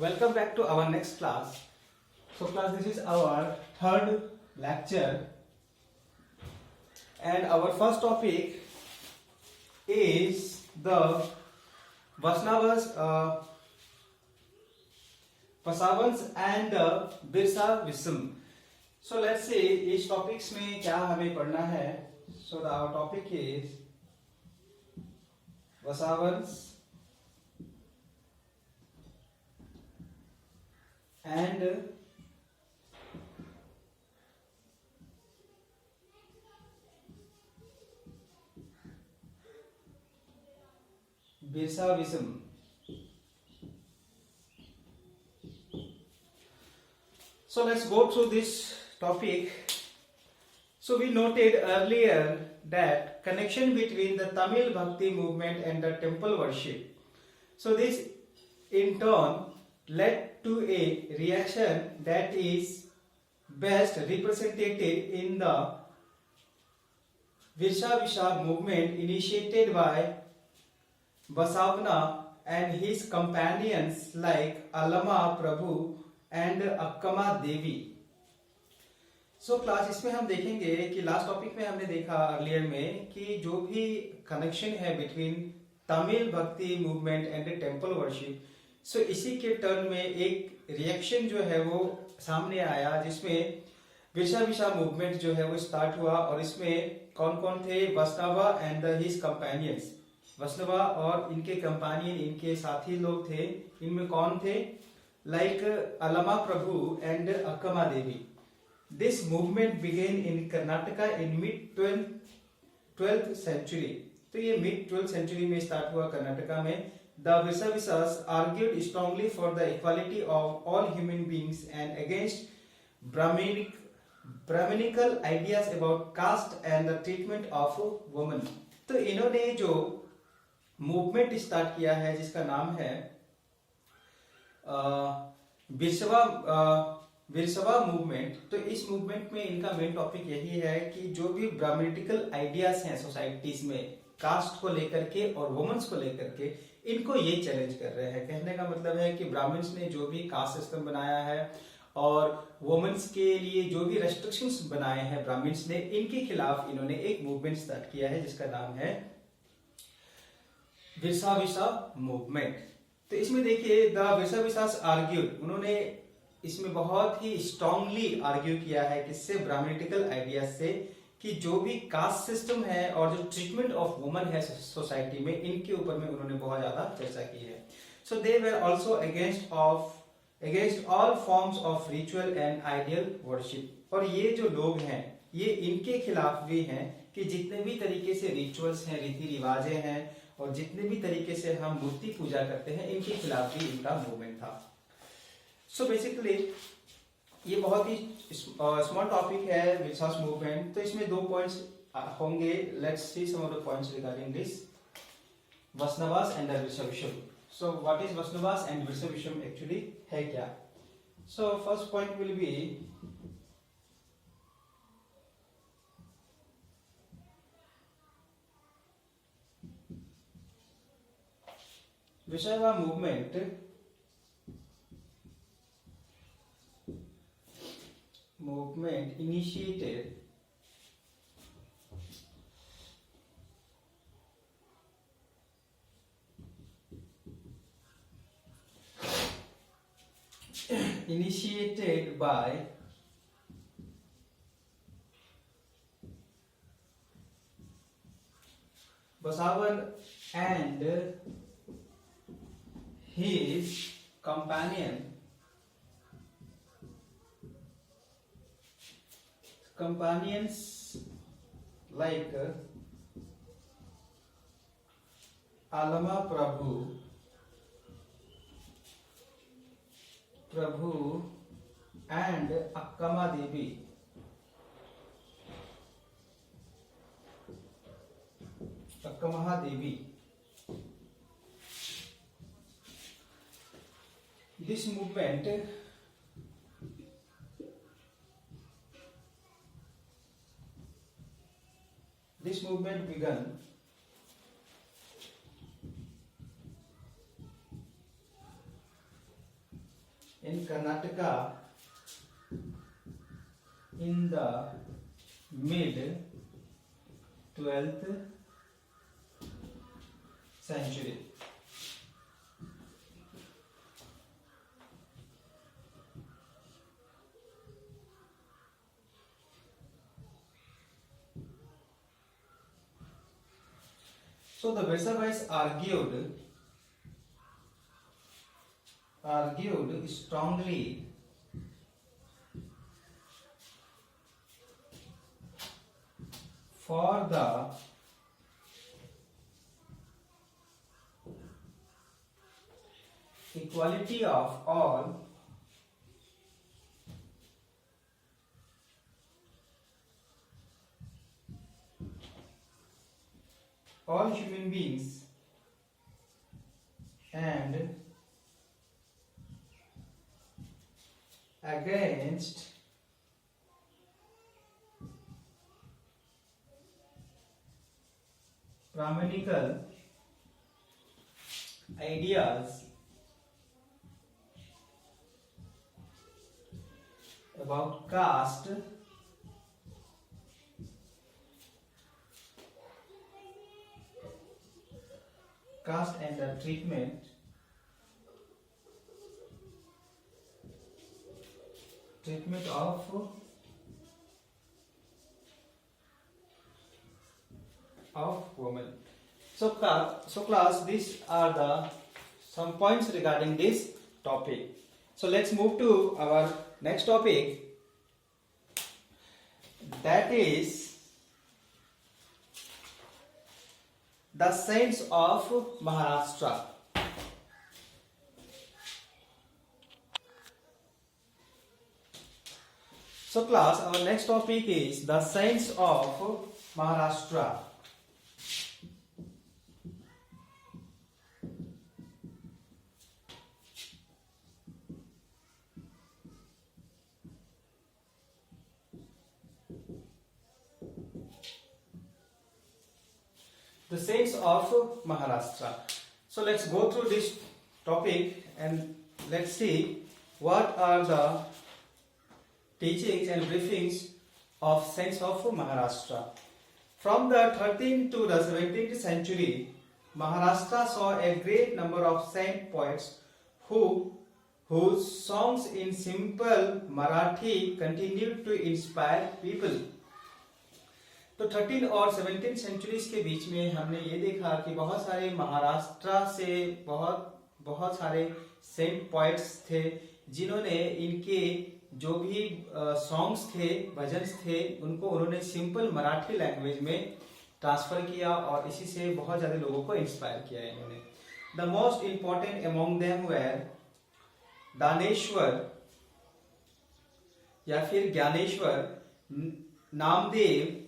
Welcome back to our next class. So class, this is our third lecture and our first topic is the Vaishnavas, Pasavans and Birsa Vism. So let's see इस topics में क्या हमें पढ़ना है. So our topic is Vasavans and Birsavism. So let's go through this topic. So we noted earlier that connection between the Tamil Bhakti movement and the temple worship. So this in turn led to a reaction that is best represented in the Virsavisha movement initiated by Basavana and his companions like Allama Prabhu and Akkama Devi. So class इसमें हम देखेंगे कि last topic में हमने देखा earlier में कि जो भी कनेक्शन है बिटवीन तमिल भक्ति मूवमेंट एंड टेम्पल वर्शिप, सो इसी के टर्न में एक रिएक्शन जो है वो सामने आया जिसमें विशा मूवमेंट जो है वो स्टार्ट हुआ. और इसमें कौन कौन थे? Vaishnava and his companions. Vaishnava और इनके कंपेनियन, इनके साथी लोग थे. इनमें कौन थे? Like Allama Prabhu and Akkama Devi. This movement began in Karnataka in mid 12th century. तो ये mid 12th century में स्टार्ट हुआ कर्नाटका में. The Virsavisas argued strongly for the equality of all human beings and against Brahminical ideas about caste and the treatment of women. तो इन्होंने जो movement start किया है जिसका नाम है विरसवा मूवमेंट. तो इस मूवमेंट में इनका मेन टॉपिक यही है कि जो भी ब्राह्मणिकल आइडियाज हैं सोसाइटीज में कास्ट को लेकर के और वुमेन्स को लेकर के, इनको ये चैलेंज कर रहे हैं. कहने का मतलब है कि ब्राह्मण्स ने जो भी कास्ट सिस्टम बनाया है और वुमेन्स के लिए जो भी रेस्ट्रिक्शंस बनाए हैं ब्राह्मण्स ने, इनके खिलाफ इन्होंने एक मूवमेंट स्टार्ट किया है जिसका नाम है विरसाविसा मूवमेंट. तो इसमें देखिए द विरसाविसास आर्ग्यूड, उन्होंने इसमें बहुत ही स्ट्रांगली आर्ग्यू किया है किससे? ब्राह्मणिकल आइडियाज से, कि जो भी कास्ट सिस्टम है और जो ट्रीटमेंट ऑफ वुमन है सोसाइटी में, इनके ऊपर में उन्होंने बहुत ज्यादा चर्चा की है. So they were also against all forms of ritual and ideal worship. और ये जो लोग हैं ये इनके खिलाफ भी हैं कि जितने भी तरीके से रिचुअल्स हैं, रीति रिवाजें हैं और जितने भी तरीके से हम मूर्ति पूजा करते हैं, इनके खिलाफ भी इनका मूवमेंट था. सो बेसिकली ये बहुत ही स्मॉल टॉपिक है विरसास मूवमेंट. तो इसमें दो पॉइंट्स होंगे. Let's see some of the points regarding this Vaishnavas and Virashaivism. So what is Vaishnavas and Virashaivism actually है क्या? So first point will be Virashaiva movement initiated by Basavan and his companions like Allama Prabhu and Akkama Devi. This movement began in Karnataka in the mid 12th century. So the Versavais argued strongly for the equality of all human beings and against Brahminical ideas about caste and the treatment of women. So class, these are the some points regarding this topic. So let's move to our next topic, that is the saints of Maharashtra. So class, our next topic is the saints of Maharashtra. The saints of Maharashtra. So let's go through this topic and let's see what are the teachings and briefings of saints of Maharashtra. From the 13th to the 17th century, Maharashtra saw a great number of saint poets whose songs in simple Marathi continued to inspire people. तो 13 और 17 centuries के बीच में हमने ये देखा कि बहुत सारे महाराष्ट्र से बहुत सारे सेंट पोएट्स थे जिन्होंने इनके जो भी सॉन्ग्स थे, भजन्स थे, उनको उन्होंने सिंपल मराठी लैंग्वेज में ट्रांसफर किया और इसी से बहुत ज्यादा लोगों को इंस्पायर किया इन्होंने. The most important among them were Daneshwar या फिर Dnyaneshwar, Namdev,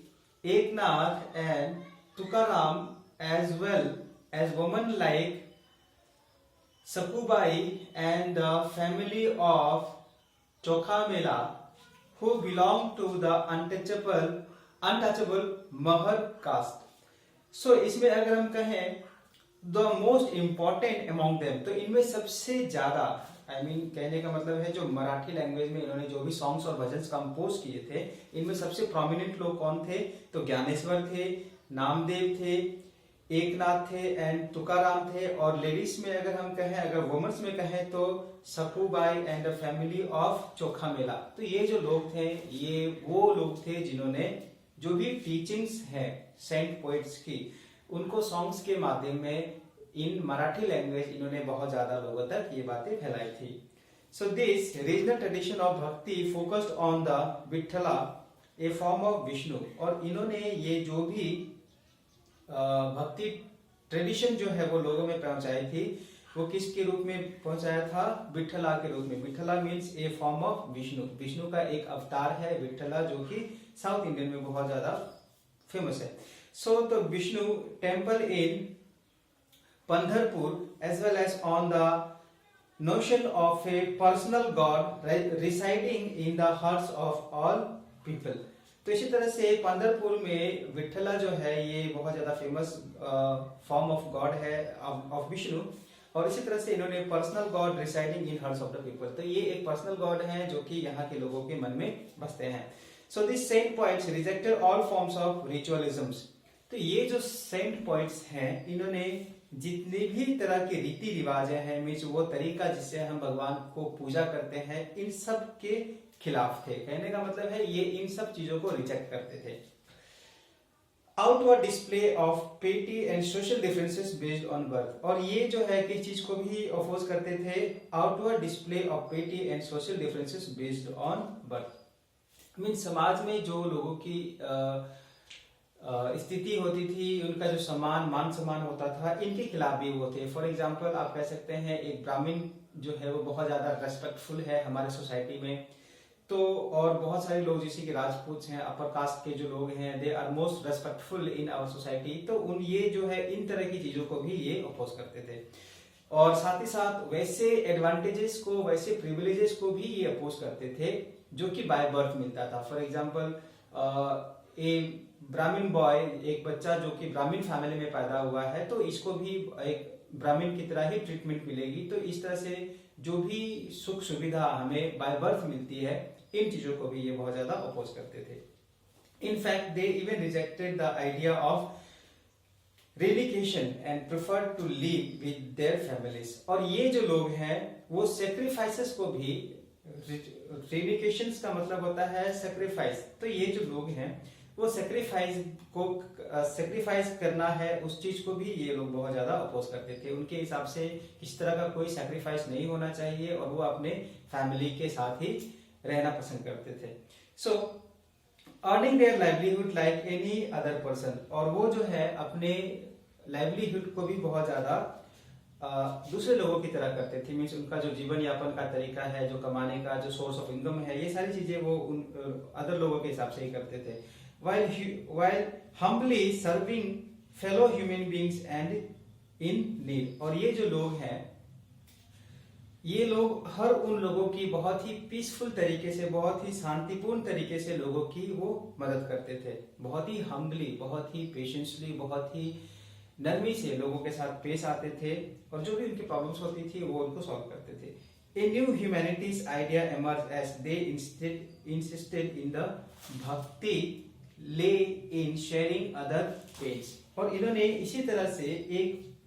Eknath and Tukaram, as well as women like Sakubai and the family of Chokhamela, who belong to the untouchable Mahar caste. So इसमें अगर हम कहें the most important among them, तो इनमें सबसे ज्यादा कहने का मतलब है जो मराठी लैंग्वेज में इन्होंने जो भी सॉन्ग्स और भजन्स कंपोज किए थे, इनमें सबसे प्रोमिनेंट लोग कौन थे? तो ज्ञानेश्वर थे, नामदेव थे, एकनाथ थे एंड तुकाराम थे. और लेडीज में अगर हम कहें, अगर वुमेन्स में कहें तो सपूबाई एंड द फैमिली ऑफ चोखामेला. तो ये जो लोग थे, ये वो लोग थे जिन्होंने जो भी टीचिंग्स हैं सेंट पोइट्स की, उनको सॉन्ग्स के माध्यम में इन मराठी लैंग्वेज इन्होंने बहुत ज्यादा लोगों तक ये बातें फैलाई थी. So this regional tradition of bhakti focused on the Vithala, a form of Vishnu. और इन्होंने ये जो भी भक्ति ट्रेडिशन जो है वो लोगों में पहुंचाई थी, वो किसके रूप में पहुंचाया था? विठला के रूप में. Vithala means a form of Vishnu. Vishnu का एक अवतार है विठला, जो कि साउथ इंडियन में बहुत ज्यादा फेमस है. सो तो Vishnu temple in Pandharpur, as well as on the notion of a personal god residing in the hearts of all people. तो इसी तरह से पंढरपुर में विठला जो है ये बहुत ज्यादा फेमस फॉर्म ऑफ गॉड है, ऑफ विष्णु. और इसी तरह से इन्होंने personal God residing in hearts of the people, तो ये एक पर्सनल गॉड है जो कि यहाँ के लोगों के मन में बसते हैं। So this saint points rejected all forms of ritualisms, तो ये जो सेंट पॉइंट्स हैं इन्होंने जितने भी तरह के रीति रिवाज हैं, मीन्स वो तरीका जिससे हम भगवान को पूजा करते हैं, इन सब के खिलाफ थे। कहने का मतलब है ये इन सब चीजों को रिजेक्ट करते थे। आउटवर्ड डिस्प्ले ऑफ पेटी and social differences based on birth, और ये जो है किस चीज को भी अपोज करते थे, आउटवर्ड डिस्प्ले ऑफ पेटी and social differences based on birth. Mean समाज में जो लोगों की स्थिति होती थी, उनका जो सम्मान मान सम्मान होता था, इनके खिलाफ भी वो थे। फॉर एग्जाम्पल आप कह सकते हैं एक ब्राह्मण जो है वो बहुत ज्यादा रेस्पेक्टफुल है हमारे सोसाइटी में, तो और बहुत सारे लोग जैसे कि राजपूत हैं, अपर कास्ट के जो लोग हैं, they are most respectful in our society, तो उन ये जो है इन तरह की चीजों को भी ये अपोज करते थे। और साथ ही साथ वैसे एडवांटेजेस को, वैसे प्रिविलेजेस को भी ये अपोज करते थे जो कि बाय बर्थ मिलता था। फॉर एग्जाम्पल ए ब्राह्मण बॉय, एक बच्चा जो कि ब्राह्मण फैमिली में पैदा हुआ है, तो इसको भी एक ब्राह्मण की तरह ही ट्रीटमेंट मिलेगी। तो इस तरह से जो भी सुख सुविधा हमें बाय बर्थ मिलती है, इन चीजों को भी ये बहुत ज्यादा अपोज करते थे। In fact, they even rejected the idea of relocation and preferred to live with their families. और ये जो लोग हैं वो sacrifices को भी, relocations का मतलब होता है sacrifice, तो ये जो लोग हैं वो सेक्रीफाइस करना है उस चीज को भी ये लोग बहुत ज्यादा अपोज करते थे। उनके हिसाब से इस तरह का कोई सेक्रीफाइस नहीं होना चाहिए और वो अपने फैमिली के साथ ही रहना पसंद करते थे। So earning their livelihood like any other person, और वो जो है अपने लाइवलीहुड को भी बहुत ज्यादा दूसरे लोगों की तरह करते थे। मीन्स उनका जो जीवन यापन का तरीका है, जो कमाने का जो सोर्स ऑफ इनकम है, ये सारी चीजें वो अदर लोगों के हिसाब से ही करते थे। while humbly serving fellow human beings and in need, और ये जो लोग हैं ये लोग हर उन लोगों की बहुत ही पीसफुल तरीके से, बहुत ही शांतिपूर्ण तरीके से लोगों की वो मदद करते थे। बहुत ही हम्बली, बहुत ही पेशेंसली, बहुत ही नरमी से लोगों के साथ पेश आते थे और जो भी उनकी प्रॉब्लम्स होती थी वो उनको सॉल्व करते थे। A new humanities idea emerged as they insisted in the bhakti lay in sharing other pains, और इन्होंने इसी तरह से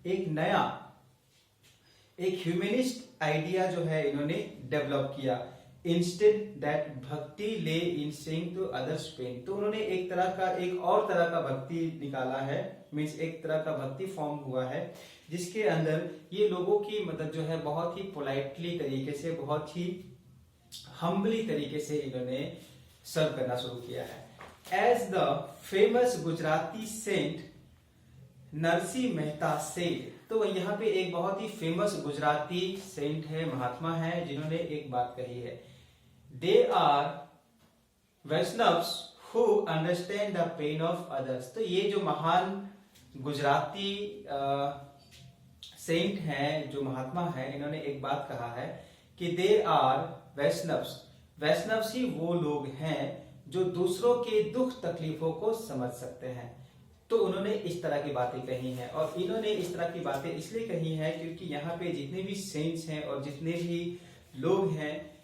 एक नया एक ह्यूमनिस्ट आइडिया जो है इन्होंने डेवलप किया। Instead that bhakti lay in saying to others pain, तो उन्होंने एक और तरह का भक्ति निकाला है। मीन्स एक तरह का भक्ति फॉर्म हुआ है जिसके अंदर ये लोगों की मदद जो है बहुत ही पोलाइटली तरीके से, बहुत ही हम्बली तरीके से इन्होंने सर्व करना शुरू किया है। As the famous Gujarati saint Narsi Mehta said, तो यहाँ पे एक बहुत ही फेमस गुजराती सेंट है, महात्मा है, जिन्होंने एक बात कही है, they are Vaishnavs who understand the pain of others. तो ये जो महान गुजराती सेंट हैं, जो महात्मा है, इन्होंने एक बात कहा है कि दे आर वैष्णव्स, वैष्णव्स ही वो लोग हैं जो दूसरों के दुख तकलीफों को समझ सकते हैं। तो उन्होंने इस तरह की बातें कही हैं, और इन्होंने इस तरह की बातें इसलिए कही हैं क्योंकि यहाँ पे जितने भी सेंट्स हैं और जितने भी लोग हैं,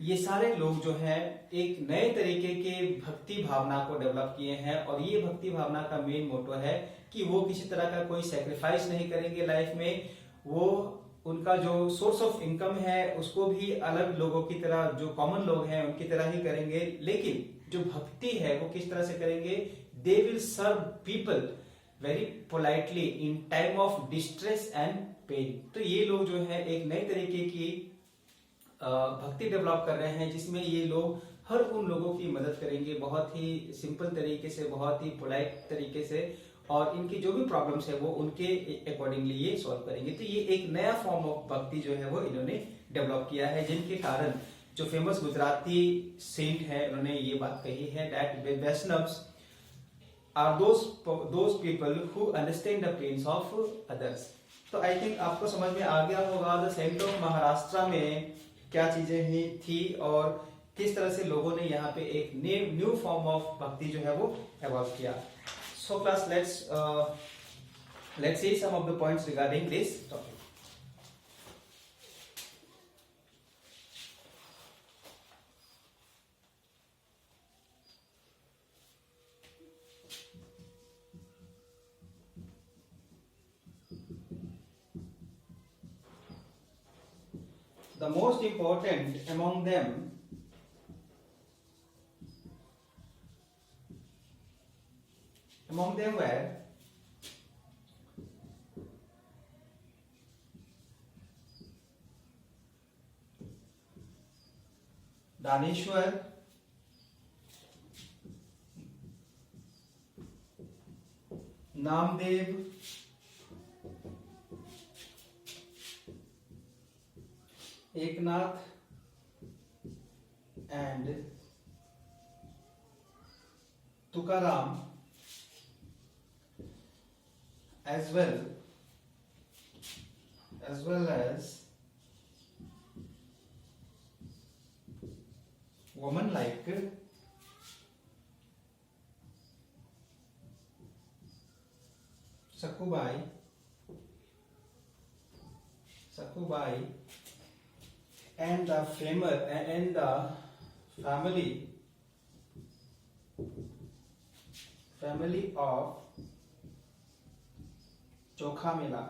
ये सारे लोग जो हैं एक नए तरीके के भक्ति भावना को डेवलप किए हैं। और ये भक्ति भावना का मेन मोटो है कि वो किसी तरह का कोई सेक्रीफाइस नहीं करेंगे लाइफ में। वो उनका जो सोर्स ऑफ इनकम है उसको भी अलग लोगों की तरह, जो कॉमन लोग हैं उनकी तरह ही करेंगे, लेकिन जो भक्ति है वो किस तरह से करेंगे, they will serve people very politely in time of distress and pain. तो ये लोग जो है एक नए तरीके की भक्ति डेवलप कर रहे हैं जिसमें ये लोग हर उन लोगों की मदद करेंगे बहुत ही सिंपल तरीके से, बहुत ही पोलाइट तरीके से, और इनकी जो भी प्रॉब्लम्स है वो उनके अकॉर्डिंगली ये सॉल्व करेंगे। तो ये एक नया फॉर्म ऑफ भक्ति जो है वो इन्होंने डेवलप किया है, जिनके कारण जो फेमस गुजराती सेंट है उन्होंने ये बात कही है that Vaishnavs are those people who understand the pains of others. तो आई थिंक आपको समझ में आ गया होगा द सेंट ऑफ महाराष्ट्र में क्या चीजें ही थी और किस तरह से लोगों ने यहाँ पे एक न्यू फॉर्म ऑफ भक्ति जो है वो एवॉल्व किया। So class, let's see some of the points regarding this topic. The most important among them were Daneshwar, Namdev, Eknath, and Tukaram, as well as women like Sakubai, and the family of Chokhamela.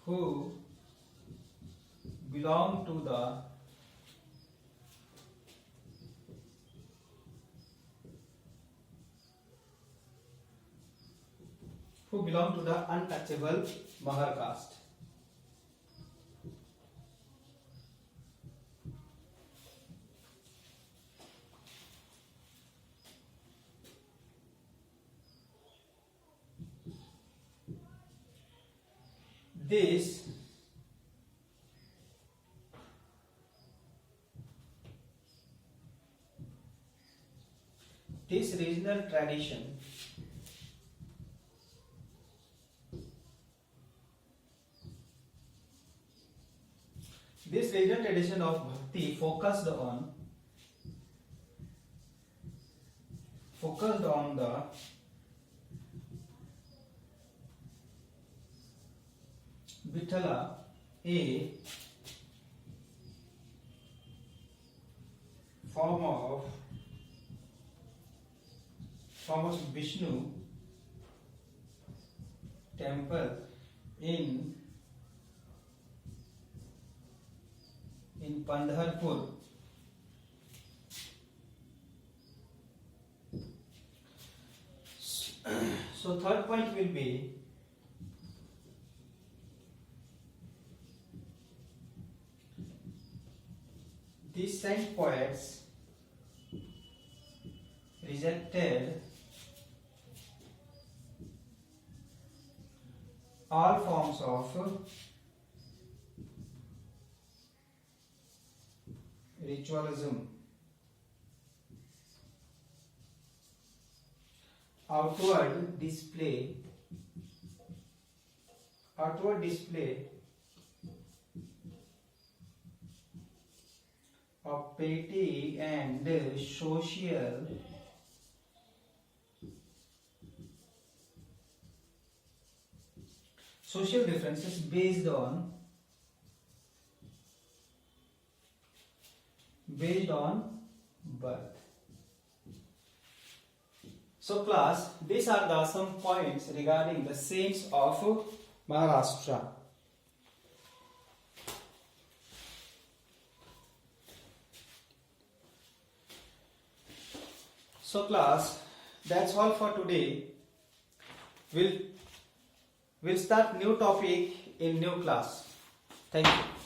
Who belong to the untouchable Mahar caste. This regional tradition of bhakti focused on the Vithala, a form of Vishnu temple in Pandharpur. So third point will be these saint poets rejected all forms of ritualism, outward display of petty and social differences based on birth. So class, these are the some points regarding the saints of Maharashtra. So class, that's all for today. We'll start new topic in new class. Thank you.